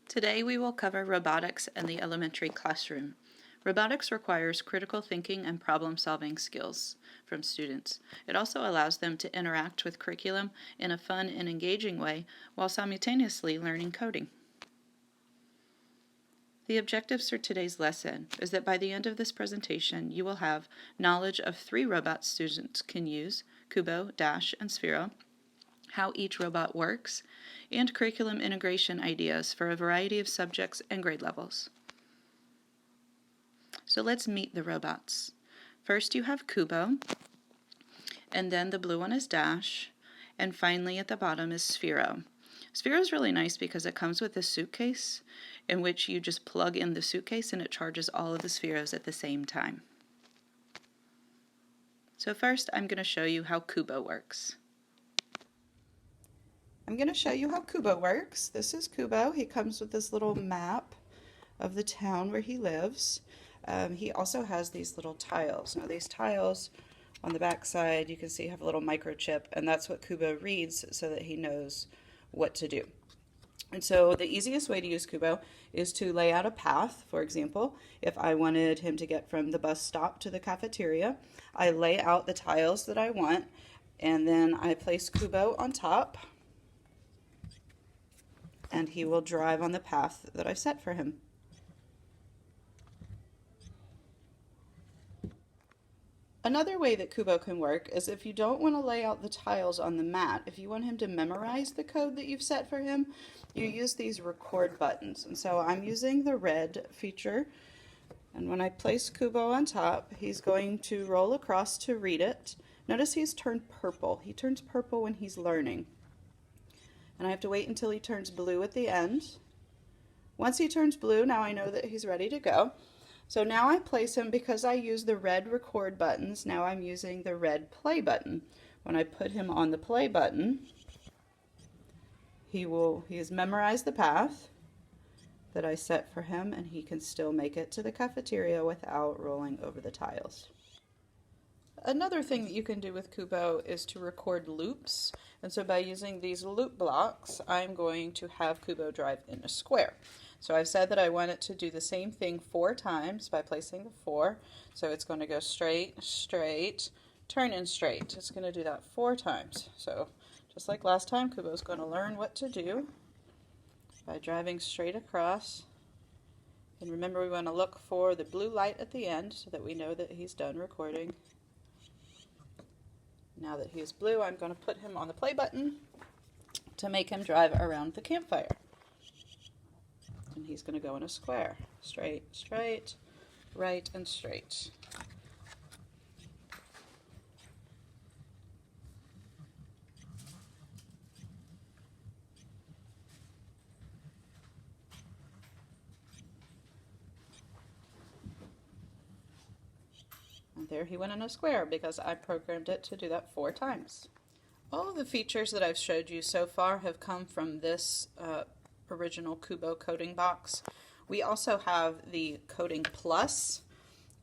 Today we will cover robotics and the elementary classroom. Robotics requires critical thinking and problem-solving skills from students. It also allows them to interact with curriculum in a fun and engaging way while simultaneously learning coding. The objectives for today's lesson is that by the end of this presentation you will have knowledge of 3 robots students can use, Kubo, Dash, and Sphero, how each robot works, and curriculum integration ideas for a variety of subjects and grade levels. So let's meet the robots. First you have Kubo, and then the blue one is Dash, and finally at the bottom is Sphero. Sphero is really nice because it comes with a suitcase in which you just plug in the suitcase and it charges all of the Spheros at the same time. So first I'm going to show you how Kubo works. I'm going to show you how Kubo works. This is Kubo. He comes with this little map of the town where he lives. He also has these little tiles. Now these tiles on the back side you can see have a little microchip, and that's what Kubo reads so that he knows what to do. And so the easiest way to use Kubo is to lay out a path. For example, if I wanted him to get from the bus stop to the cafeteria, I lay out the tiles that I want, and then I place Kubo on top, and he will drive on the path that I set for him. Another way that Kubo can work is if you don't want to lay out the tiles on the mat, if you want him to memorize the code that you've set for him, you use these record buttons. And so I'm using the red feature, and when I place Kubo on top, he's going to roll across to read it. Notice he's turned purple. He turns purple when he's learning. And I have to wait until he turns blue at the end. Once he turns blue, now I know that he's ready to go. So now I place him, because I use the red record buttons, now I'm using the red play button. When I put him on the play button, he has memorized the path that I set for him, and he can still make it to the cafeteria without rolling over the tiles. Another thing that you can do with Kubo is to record loops, and so by using these loop blocks I'm going to have Kubo drive in a square. So I've said that I want it to do the same thing 4 times by placing the 4. So it's going to go straight, straight, turn in straight. It's going to do that 4 times. So just like last time, Kubo's going to learn what to do by driving straight across. And remember, we want to look for the blue light at the end so that we know that he's done recording. Now that he is blue, I'm going to put him on the play button to make him drive around the campfire. And he's going to go in a square. Straight, straight, right, and straight. And there he went in a square because I programmed it to do that 4 times. All of the features that I've showed you so far have come from this original Kubo coding box. We also have the Coding Plus,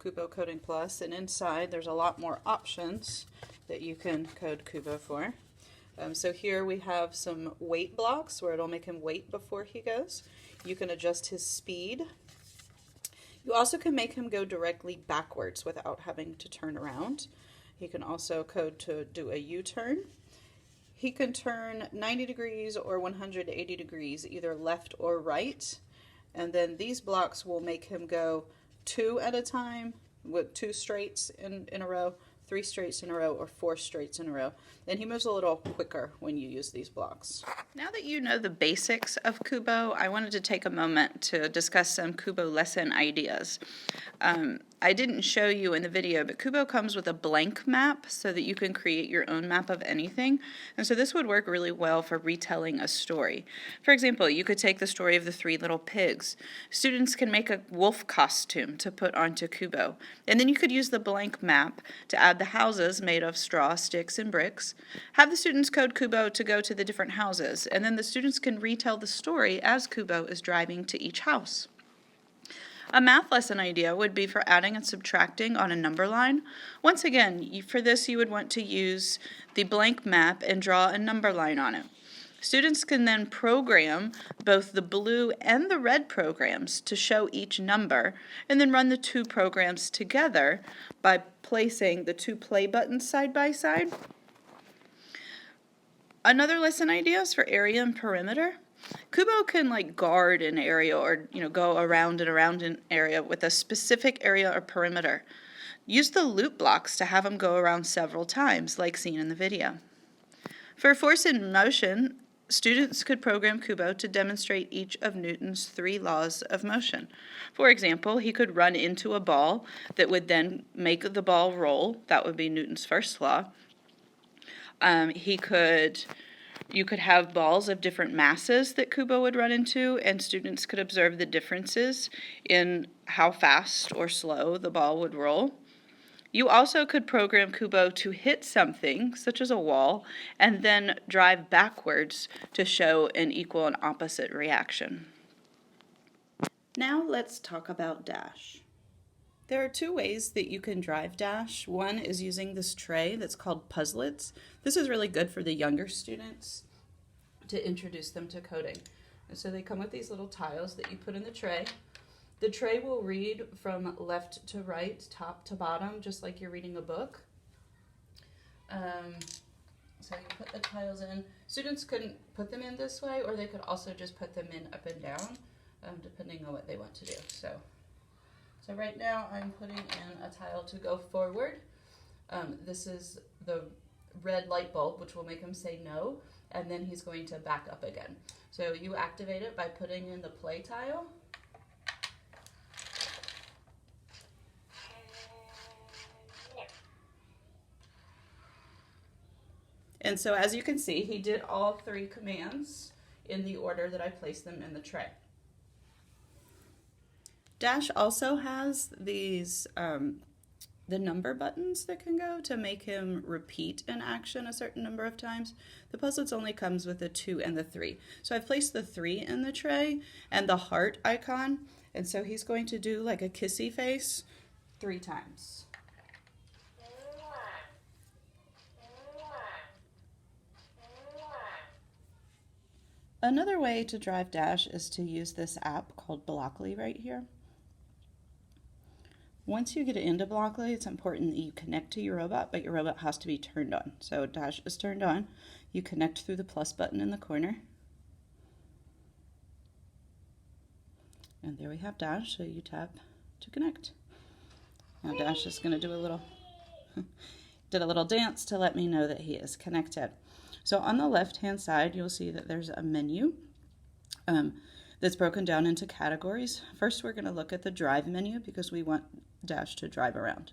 Kubo Coding Plus, and inside there's a lot more options that you can code Kubo for. So here we have some wait blocks where it'll make him wait before he goes. You can adjust his speed. You also can make him go directly backwards without having to turn around. He can also code to do a U-turn. He can turn 90 degrees or 180 degrees, either left or right. And then these blocks will make him go 2 at a time, with 2 straights in a row, 3 straights in a row, or 4 straights in a row. And he moves a little quicker when you use these blocks. Now that you know the basics of Kubo, I wanted to take a moment to discuss some Kubo lesson ideas. I didn't show you in the video, but Kubo comes with a blank map so that you can create your own map of anything. And so this would work really well for retelling a story. For example, you could take the story of the 3 little pigs. Students can make a wolf costume to put onto Kubo. And then you could use the blank map to add the houses made of straw, sticks, and bricks. Have the students code Kubo to go to the different houses, and then the students can retell the story as Kubo is driving to each house. A math lesson idea would be for adding and subtracting on a number line. Once again, for this you would want to use the blank map and draw a number line on it. Students can then program both the blue and the red programs to show each number, and then run the two programs together by placing the two play buttons side by side. Another lesson idea is for area and perimeter. Kubo can guard an area or go around and around an area with a specific area or perimeter. Use the loop blocks to have them go around several times, like seen in the video. For force in motion, students could program Kubo to demonstrate each of Newton's 3 laws of motion. For example, he could run into a ball that would then make the ball roll. That would be Newton's first law. You could have balls of different masses that Kubo would run into, and students could observe the differences in how fast or slow the ball would roll. You also could program Kubo to hit something, such as a wall, and then drive backwards to show an equal and opposite reaction. Now let's talk about Dash. There are 2 ways that you can drive Dash. One is using this tray that's called Puzzlets. This is really good for the younger students to introduce them to coding. And so they come with these little tiles that you put in the tray. The tray will read from left to right, top to bottom, just like you're reading a book. So you put the tiles in. Students couldn't put them in this way, or they could also just put them in up and down, depending on what they want to do. So right now I'm putting in a tile to go forward. This is the red light bulb, which will make him say no, and then he's going to back up again. So you activate it by putting in the play tile. And so as you can see, he did all 3 commands in the order that I placed them in the tray. Dash also has these the number buttons that can go to make him repeat an action a certain number of times. The Puzzlets only comes with the 2 and the 3. So I've placed the 3 in the tray and the heart icon, and so he's going to do like a kissy face 3 times. Another way to drive Dash is to use this app called Blockly right here. Once you get into Blockly, it's important that you connect to your robot, but your robot has to be turned on. So Dash is turned on. You connect through the plus button in the corner. And there we have Dash, so you tap to connect. Now Dash is going to do a little dance to let me know that he is connected. So on the left-hand side, you'll see that there's a menu that's broken down into categories. First, we're going to look at the drive menu because we want Dash to drive around.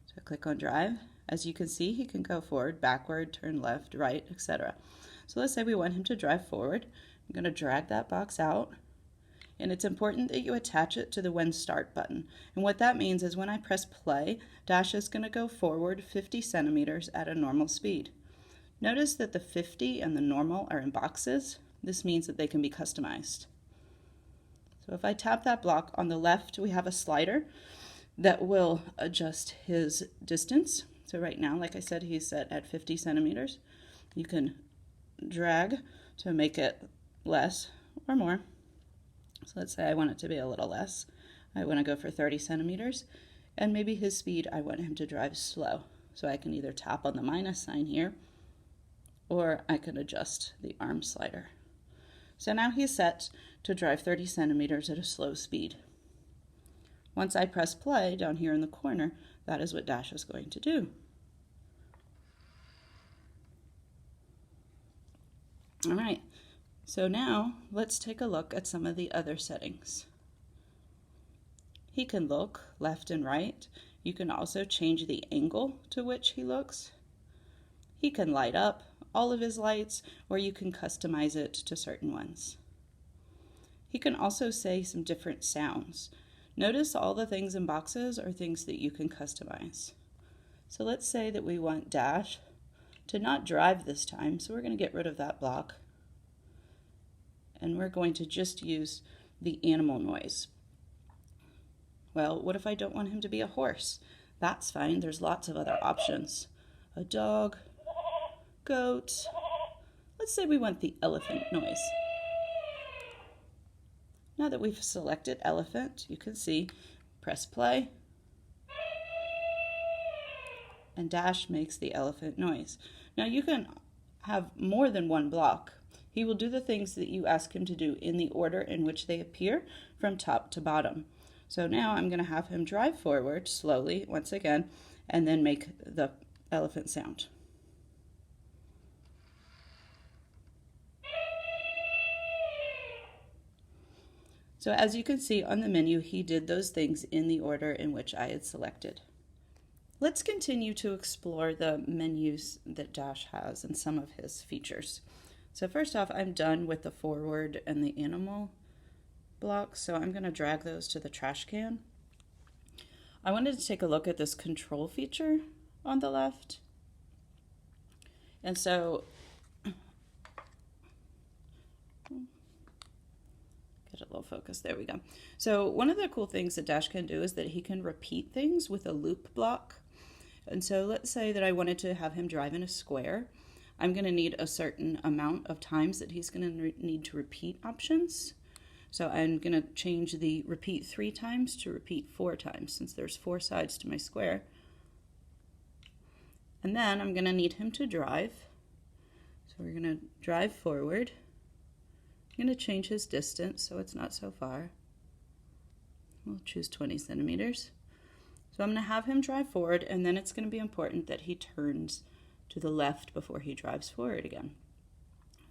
So click on drive. As you can see, he can go forward, backward, turn left, right, etc. So let's say we want him to drive forward. I'm going to drag that box out. And it's important that you attach it to the when start button. And what that means is when I press play, Dash is going to go forward 50 centimeters at a normal speed. Notice that the 50 and the normal are in boxes. This means that they can be customized. So if I tap that block on the left, we have a slider that will adjust his distance. So right now, like I said, he's set at 50 centimeters. You can drag to make it less or more. So let's say I want it to be a little less. I want to go for 30 centimeters. And maybe his speed, I want him to drive slow. So I can either tap on the minus sign here, or I can adjust the arm slider. So now he's set to drive 30 centimeters at a slow speed. Once I press play down here in the corner, that is what Dash is going to do. All right, so now let's take a look at some of the other settings. He can look left and right. You can also change the angle to which he looks. He can light up all of his lights, or you can customize it to certain ones. He can also say some different sounds. Notice all the things in boxes are things that you can customize. So let's say that we want Dash to not drive this time, so we're going to get rid of that block. And we're going to just use the animal noise. Well, what if I don't want him to be a horse? That's fine, there's lots of other options. A dog, goat, Let's say we want the elephant noise. Now that we've selected elephant, you can see, press play, and Dash makes the elephant noise. Now you can have more than one block. He will do the things that you ask him to do in the order in which they appear from top to bottom. So now I'm going to have him drive forward slowly once again and then make the elephant sound. So as you can see on the menu, he did those things in the order in which I had selected. Let's continue to explore the menus that Dash has and some of his features. So first off, I'm done with the forward and the animal blocks, so I'm going to drag those to the trash can. I wanted to take a look at this control feature on the left. And so, get a little focus, there we go. So one of the cool things that Dash can do is that he can repeat things with a loop block. And so let's say that I wanted to have him drive in a square. I'm going to need a certain amount of times that he's going to need to repeat options. So I'm going to change the repeat 3 times to repeat 4 times, since there's 4 sides to my square. And then I'm going to need him to drive. So we're going to drive forward. I'm going to change his distance so it's not so far. We'll choose 20 centimeters. So I'm going to have him drive forward, and then it's going to be important that he turns to the left before he drives forward again.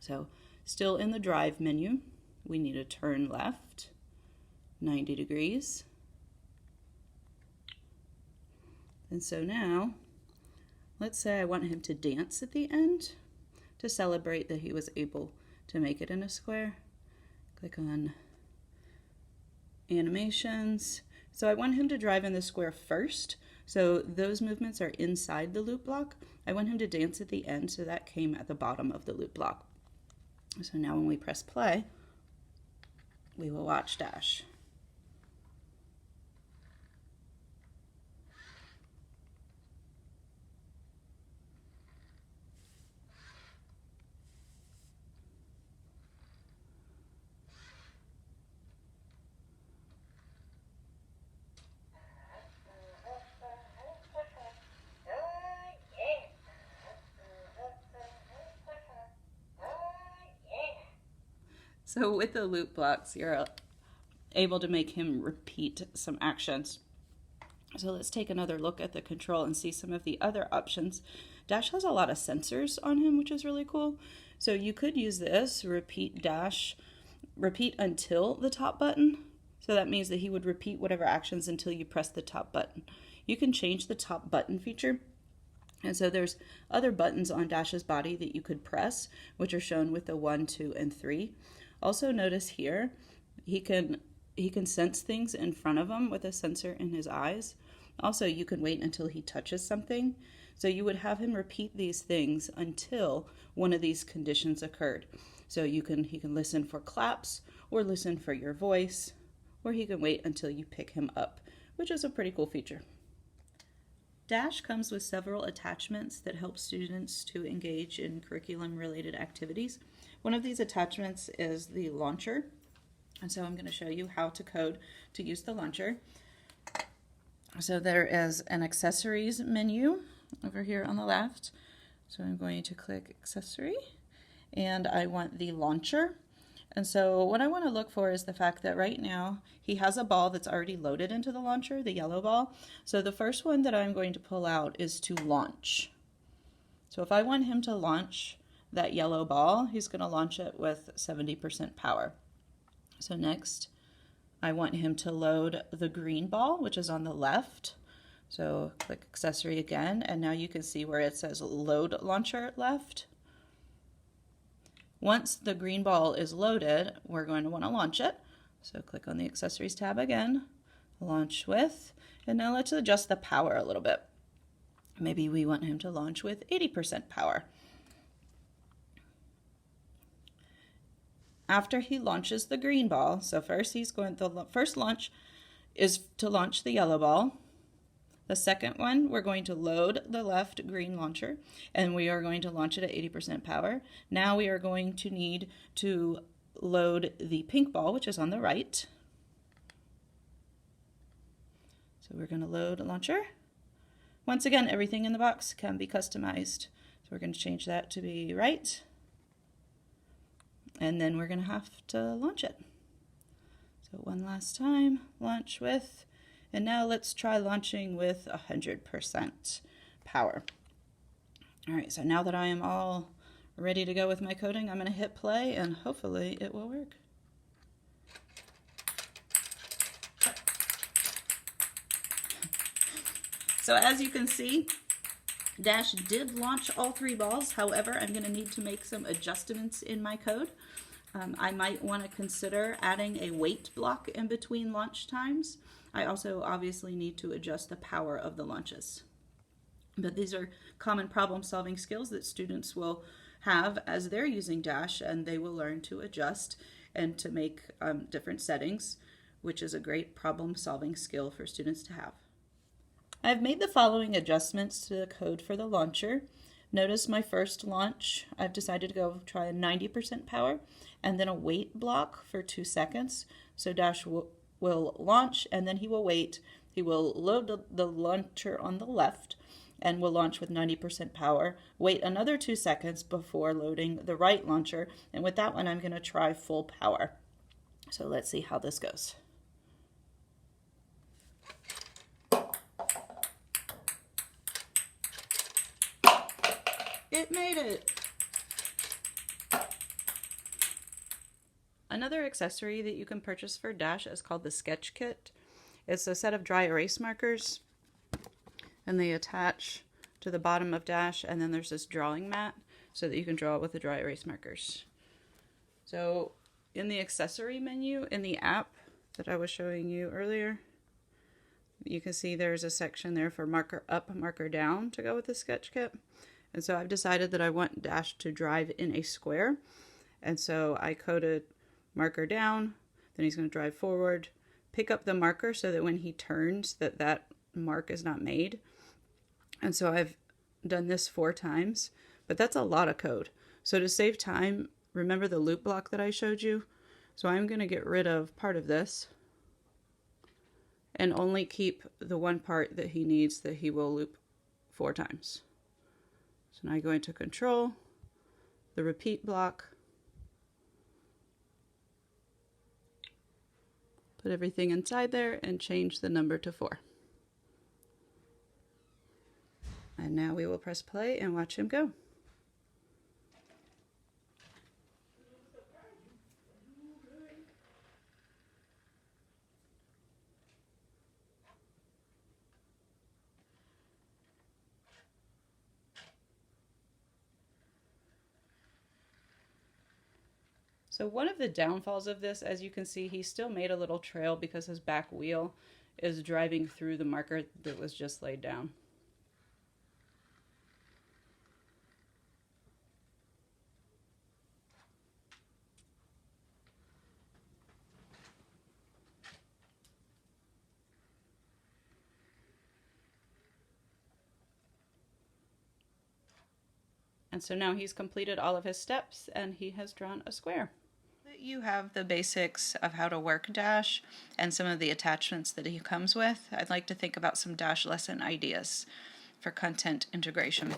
So still in the drive menu, we need to turn left 90 degrees. And so now, let's say I want him to dance at the end to celebrate that he was able to make it in a square. Click on animations. So I want him to drive in the square first. So those movements are inside the loop block. I want him to dance at the end, so that came at the bottom of the loop block. So now when we press play, we will watch Dash. So with the loop blocks, you're able to make him repeat some actions. So let's take another look at the control and see some of the other options. Dash has a lot of sensors on him, which is really cool. So you could use this, repeat Dash, repeat until the top button. So that means that he would repeat whatever actions until you press the top button. You can change the top button feature. And so there's other buttons on Dash's body that you could press, which are shown with the 1, 2, and 3. Also notice here, he can sense things in front of him with a sensor in his eyes. Also, you can wait until he touches something. So you would have him repeat these things until one of these conditions occurred. So he can listen for claps, or listen for your voice, or he can wait until you pick him up, which is a pretty cool feature. Dash comes with several attachments that help students to engage in curriculum-related activities. One of these attachments is the launcher, and so I'm going to show you how to code to use the launcher. So there is an accessories menu over here on the left. So I'm going to click accessory, and I want the launcher. And so what I want to look for is the fact that right now he has a ball that's already loaded into the launcher, the yellow ball. So the first one that I'm going to pull out is to launch. So if I want him to launch that yellow ball, he's going to launch it with 70% power. So next, I want him to load the green ball, which is on the left. So click accessory again, and now you can see where it says load launcher left. Once the green ball is loaded, we're going to want to launch it. So click on the accessories tab again, launch with, and now let's adjust the power a little bit. Maybe we want him to launch with 80% power. After he launches the green ball, so first the first launch is to launch the yellow ball. The second one, we're going to load the left green launcher, and we are going to launch it at 80% power. Now we are going to need to load the pink ball, which is on the right. So we're going to load a launcher. Once again, everything in the box can be customized. So we're going to change that to be right. And then we're going to have to launch it. So one last time, launch with, and now let's try launching with 100% power. All right, so now that I am all ready to go with my coding, I'm going to hit play and hopefully it will work. So as you can see, Dash did launch all 3 balls. However, I'm going to need to make some adjustments in my code. I might want to consider adding a wait block in between launch times. I also obviously need to adjust the power of the launches. But these are common problem-solving skills that students will have as they're using Dash, and they will learn to adjust and to make different settings, which is a great problem-solving skill for students to have. I've made the following adjustments to the code for the launcher. Notice my first launch, I've decided to go try a 90% power and then a wait block for 2 seconds. So Dash will launch and then he will wait. He will load the launcher on the left and will launch with 90% power. Wait another 2 seconds before loading the right launcher. And with that one, I'm going to try full power. So let's see how this goes. It made it! Another accessory that you can purchase for Dash is called the Sketch Kit. It's a set of dry erase markers, and they attach to the bottom of Dash, and then there's this drawing mat so that you can draw with the dry erase markers. So in the accessory menu in the app that I was showing you earlier, you can see there's a section there for marker up, marker down to go with the Sketch Kit. And so I've decided that I want Dash to drive in a square. And so I coded marker down, then he's going to drive forward, pick up the marker so that when he turns that mark is not made. And so I've done this 4 times, but that's a lot of code. So to save time, remember the loop block that I showed you? So I'm going to get rid of part of this and only keep the one part that he needs that he will loop 4 times. So now I go into control, the repeat block, put everything inside there and change the number to 4. And now we will press play and watch him go. So one of the downfalls of this, as you can see, he still made a little trail because his back wheel is driving through the marker that was just laid down. And so now he's completed all of his steps and he has drawn a square. You have the basics of how to work Dash and some of the attachments that he comes with. I'd like to think about some Dash lesson ideas for content integration.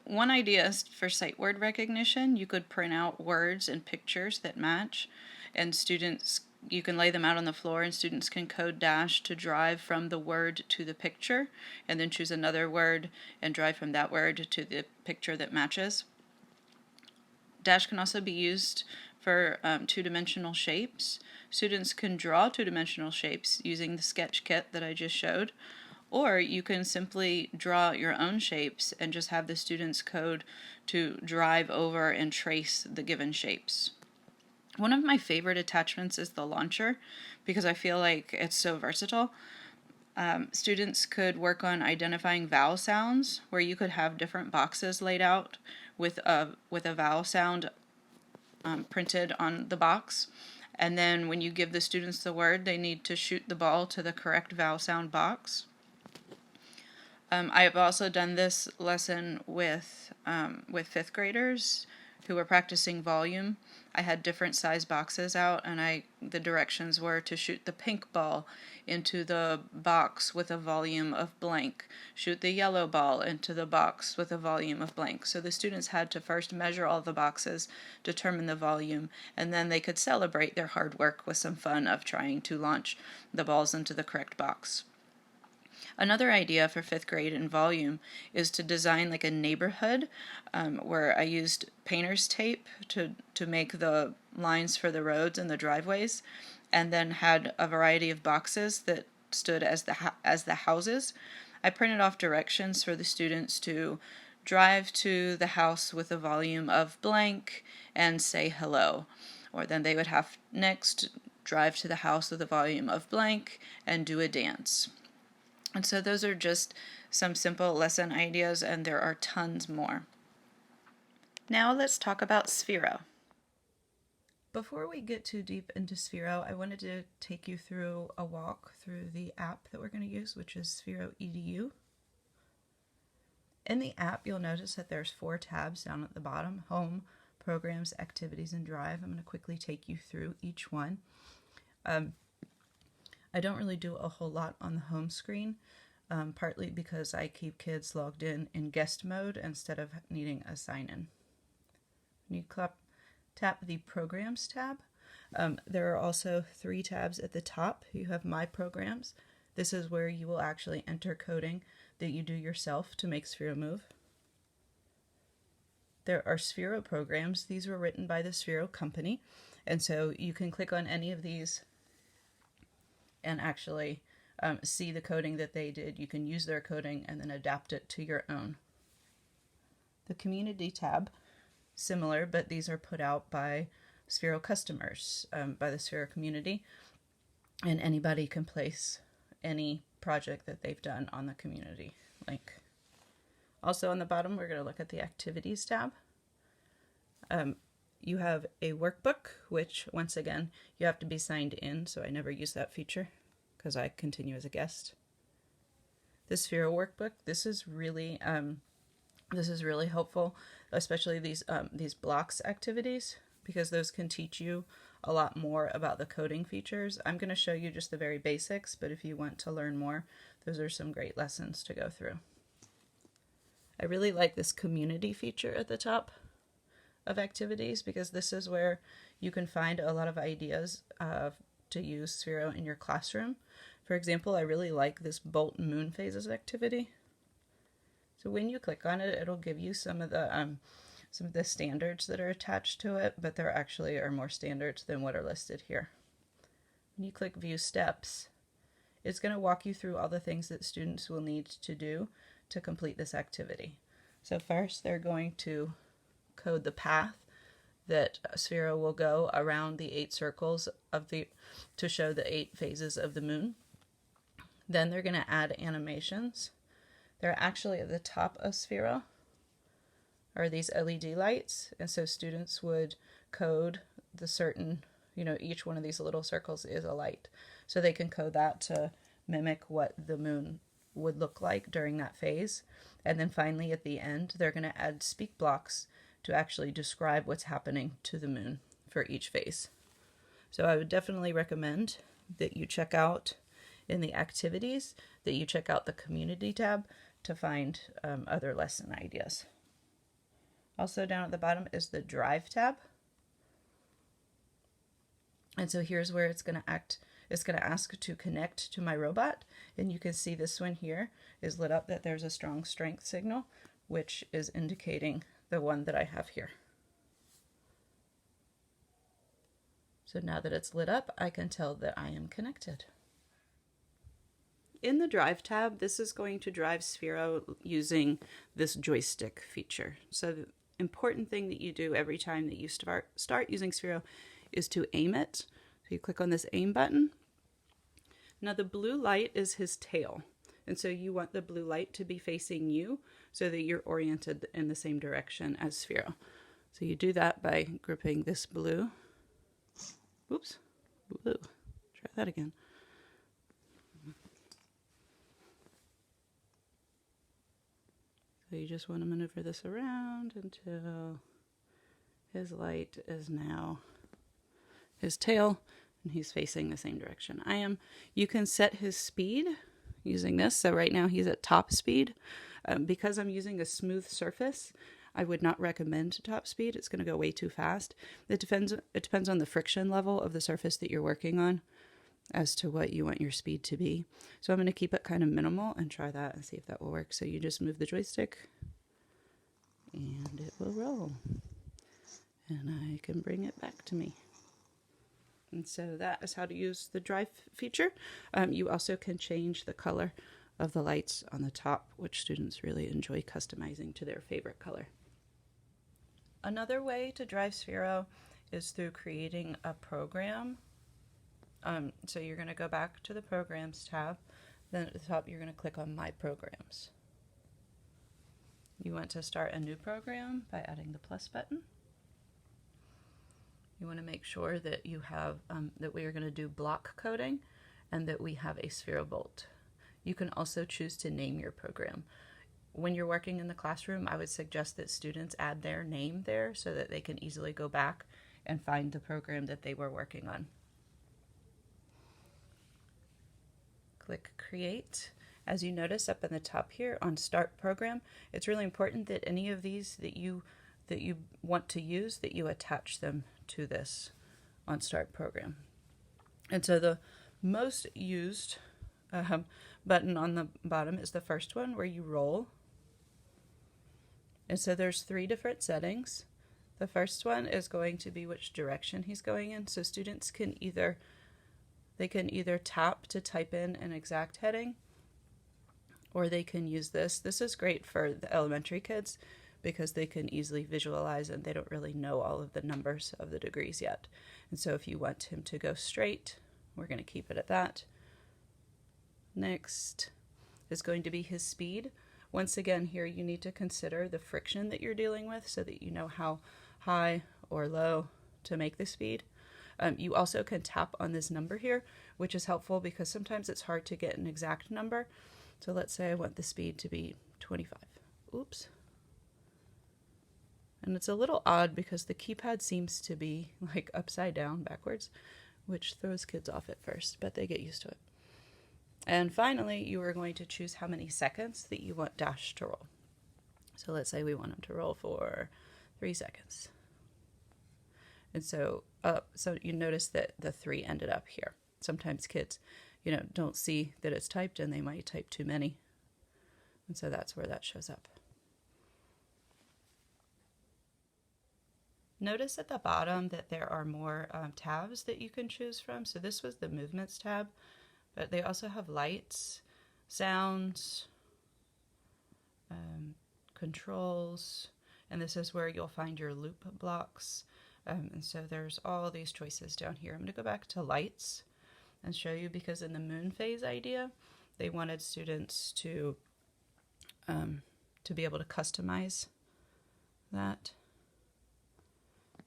One idea is for sight word recognition. You could print out words and pictures that match, and students, you can lay them out on the floor and students can code Dash to drive from the word to the picture and then choose another word and drive from that word to the picture that matches. Dash can also be used for 2-dimensional shapes. Students can draw 2-dimensional shapes using the sketch kit that I just showed, or you can simply draw your own shapes and just have the students code to drive over and trace the given shapes. One of my favorite attachments is the launcher because I feel like it's so versatile. Students could work on identifying vowel sounds, where you could have different boxes laid out with a vowel sound printed on the box, And then when you give the students the word, they need to shoot the ball to the correct vowel sound box. I have also done this lesson with fifth graders who were practicing volume. I had different size boxes out, and the directions were to shoot the pink ball into the box with a volume of blank, shoot the yellow ball into the box with a volume of blank. So the students had to first measure all the boxes, determine the volume, and then they could celebrate their hard work with some fun of trying to launch the balls into the correct box. Another idea for fifth grade in volume is to design like a neighborhood where I used painter's tape to make the lines for the roads and the driveways, and then had a variety of boxes that stood as the houses. I printed off directions for the students to drive to the house with a volume of blank and say hello. Or then they would have next drive to the house with a volume of blank and do a dance. And so those are just some simple lesson ideas, and there are tons more. Now let's talk about Sphero. Before we get too deep into Sphero, I wanted to take you through a walk through the app that we're going to use, which is Sphero EDU. In the app, you'll notice that there's 4 tabs down at the bottom: Home, Programs, Activities, and Drive. I'm going to quickly take you through each one. I don't really do a whole lot on the home screen, partly because I keep kids logged in guest mode instead of needing a sign-in. When you tap the Programs tab, there are also 3 tabs at the top. You have My Programs. This is where you will actually enter coding that you do yourself to make Sphero move. There are Sphero programs. These were written by the Sphero company, and so you can click on any of these and actually see the coding that they did. You can use their coding and then adapt it to your own. The Community tab, similar, but these are put out by Sphero customers, by the Sphero community, and anybody can place any project that they've done on the community link. Also on the bottom, we're going to look at the Activities tab. You have a workbook, which once again, you have to be signed in, so I never use that feature because I continue as a guest. The Sphero workbook, this is really helpful, especially these blocks activities, because those can teach you a lot more about the coding features. I'm going to show you just the very basics, but if you want to learn more, those are some great lessons to go through. I really like this community feature at the top of activities, because this is where you can find a lot of ideas to use Sphero in your classroom. For example, I really like this Bolt Moon Phases activity. So when you click on it, it'll give you some of the standards that are attached to it, but there actually are more standards than what are listed here. When you click View Steps, it's going to walk you through all the things that students will need to do to complete this activity. So first, they're going to code the path that Sphero will go around the 8 circles to show the 8 phases of the moon. Then they're going to add animations. They're actually at the top of Sphero are these LED lights, and so students would code the certain, each one of these little circles is a light. So they can code that to mimic what the moon would look like during that phase. And then finally at the end, they're going to add speak blocks to actually describe what's happening to the moon for each phase. So I would definitely recommend that you check out in the activities, that you check out the community tab to find other lesson ideas. Also down at the bottom is the Drive tab. And so here's where it's going to ask to connect to my robot. And you can see this one here is lit up that there's a strong strength signal, which is indicating the one that I have here. So now that it's lit up, I can tell that I am connected. In the Drive tab, this is going to drive Sphero using this joystick feature. So the important thing that you do every time that you start using Sphero is to aim it. So you click on this aim button. Now the blue light is his tail. And so you want the blue light to be facing you so that you're oriented in the same direction as Sphero. So you do that by gripping this blue. Oops, Woo. Try that again. So you just want to maneuver this around until his light is now his tail and he's facing the same direction I am. You can set his speed using this. So right now he's at top speed. Because I'm using a smooth surface, I would not recommend top speed. It's going to go way too fast. It depends on the friction level of the surface that you're working on as to what you want your speed to be. So I'm going to keep it kind of minimal and try that and see if that will work. So you just move the joystick and it will roll. And I can bring it back to me. And so that is how to use the drive feature. You also can change the color of the lights on the top, which students really enjoy customizing to their favorite color. Another way to drive Sphero is through creating a program. So you're going to go back to the Programs tab. Then at the top, you're going to click on My Programs. You want to start a new program by adding the plus button. You want to make sure that you have that we are going to do block coding and that we have a Sphero bolt. You can also choose to name your program. When you're working in the classroom, I would suggest that students add their name there so that they can easily go back and find the program that they were working on. Click Create. As you notice up in the top here on Start Program, it's really important that any of these that you want to use, that you attach them to this on Start Program. And so the most used button on the bottom is the first one where you roll. And so there's 3 different settings. The first one is going to be which direction he's going in. So students can either tap to type in an exact heading, or they can use this. This is great for the elementary kids because they can easily visualize and they don't really know all of the numbers of the degrees yet. And so if you want him to go straight, we're going to keep it at that. Next is going to be his speed. Once again, here you need to consider the friction that you're dealing with so that you know how high or low to make the speed. You also can tap on this number here, which is helpful because sometimes it's hard to get an exact number. So let's say I want the speed to be 25. Oops. And it's a little odd because the keypad seems to be like upside down backwards, which throws kids off at first, but they get used to it. And finally, you are going to choose how many seconds that you want Dash to roll. So let's say we want him to roll for 3 seconds. And so you notice that the 3 ended up here. Sometimes kids, don't see that it's typed and they might type too many. And so that's where that shows up. Notice at the bottom that there are more tabs that you can choose from. So this was the Movements tab, but they also have lights, sounds, controls, and this is where you'll find your loop blocks. And so there's all these choices down here. I'm going to go back to lights and show you, because in the moon phase idea, they wanted students to be able to customize that.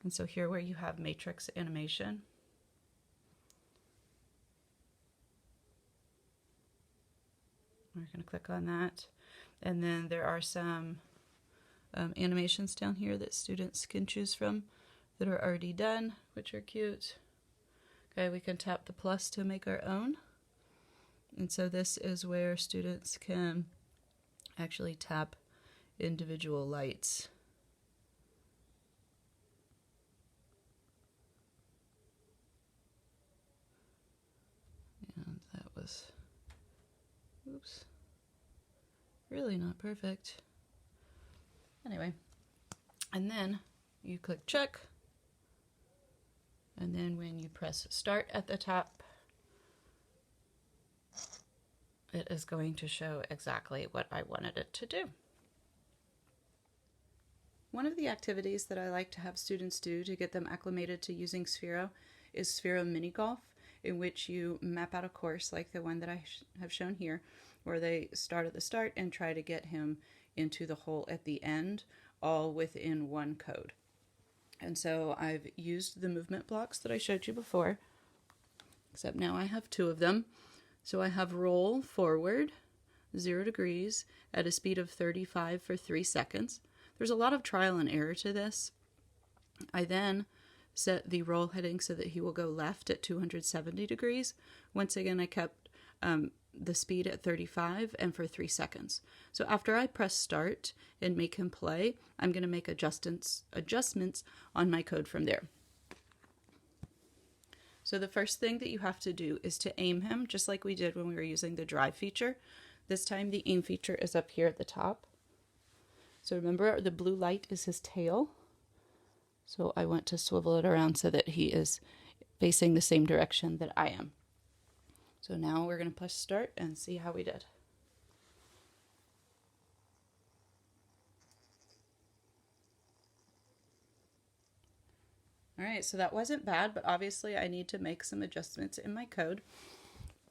And so here where you have matrix animation, we're going to click on that. And then there are some animations down here that students can choose from that are already done, which are cute. Okay, we can tap the plus to make our own. And so this is where students can actually tap individual lights. And that was, oops, really not perfect. Anyway, and then you click check. And then when you press start at the top, it is going to show exactly what I wanted it to do. One of the activities that I like to have students do to get them acclimated to using Sphero is Sphero Mini Golf, in which you map out a course like the one that I have shown here, where they start at the start and try to get him into the hole at the end, all within one code. And so I've used the movement blocks that I showed you before. except now I have two of them. So I have roll forward 0 degrees at a speed of 35 for 3 seconds. There's a lot of trial and error to this. I then set the roll heading so that he will go left at 270 degrees. Once again, I kept the speed at 35 and for 3 seconds. So after I press start and make him play, I'm going to make adjustments on my code from there. So the first thing that you have to do is to aim him, just like we did when we were using the drive feature. This time the aim feature is up here at the top. So remember, the blue light is his tail. So I want to swivel it around so that he is facing the same direction that I am. So now we're going to push start and see how we did. All right, so that wasn't bad, but obviously I need to make some adjustments in my code.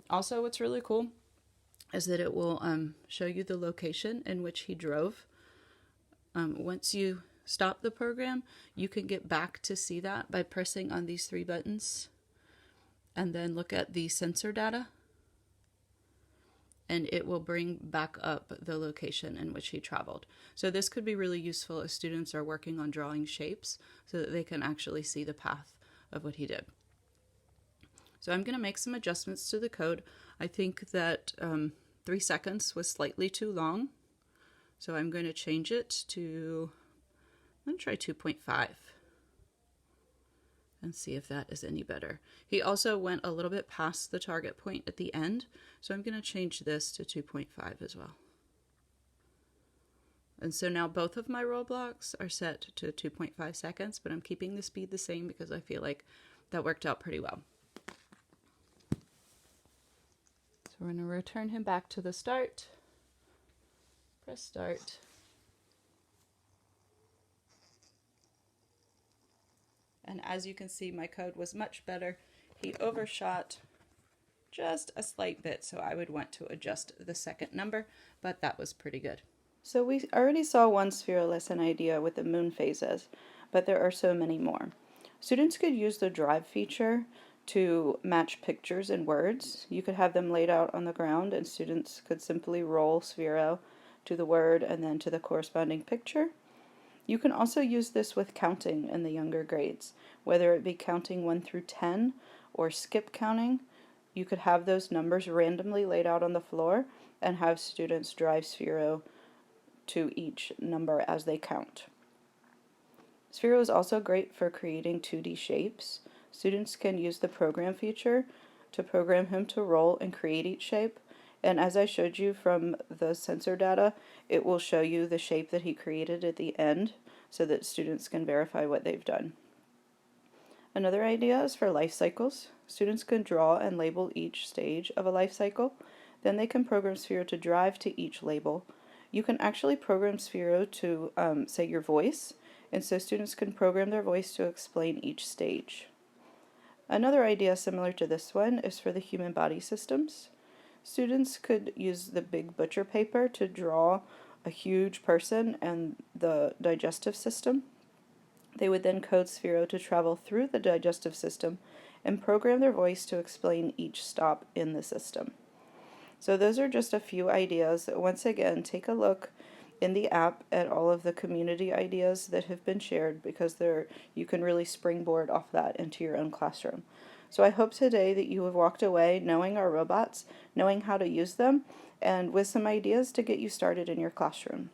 Also, what's really cool is that it will show you the location in which he drove. Once you stop the program, you can get back to see that by pressing on these 3 buttons and then look at the sensor data, and it will bring back up the location in which he traveled. So this could be really useful if students are working on drawing shapes so that they can actually see the path of what he did. So I'm going to make some adjustments to the code. I think that 3 seconds was slightly too long, so I'm going to change it to, I'm going to try 2.5 and see if that is any better. He also went a little bit past the target point at the end, so I'm going to change this to 2.5 as well. And so now both of my roll blocks are set to 2.5 seconds, but I'm keeping the speed the same because I feel like that worked out pretty well. So we're going to return him back to the start. Press start. And as you can see, my code was much better. He overshot just a slight bit, so I would want to adjust the second number, but that was pretty good. So we already saw one Sphero lesson idea with the moon phases, but there are so many more. Students could use the drive feature to match pictures and words. You could have them laid out on the ground, and students could simply roll Sphero to the word and then to the corresponding picture. You can also use this with counting in the younger grades, whether it be counting 1 through 10 or skip counting. You could have those numbers randomly laid out on the floor and have students drive Sphero to each number as they count. Sphero is also great for creating 2D shapes. Students can use the program feature to program him to roll and create each shape. And as I showed you from the sensor data, it will show you the shape that he created at the end so that students can verify what they've done. Another idea is for life cycles. Students can draw and label each stage of a life cycle. Then they can program Sphero to drive to each label. You can actually program Sphero to say your voice, and so students can program their voice to explain each stage. Another idea similar to this one is for the human body systems. Students could use the big butcher paper to draw a huge person and the digestive system. They would then code Sphero to travel through the digestive system and program their voice to explain each stop in the system. So those are just a few ideas. Once again, take a look in the app at all of the community ideas that have been shared, because you can really springboard off that into your own classroom. So I hope today that you have walked away knowing our robots, knowing how to use them, and with some ideas to get you started in your classroom.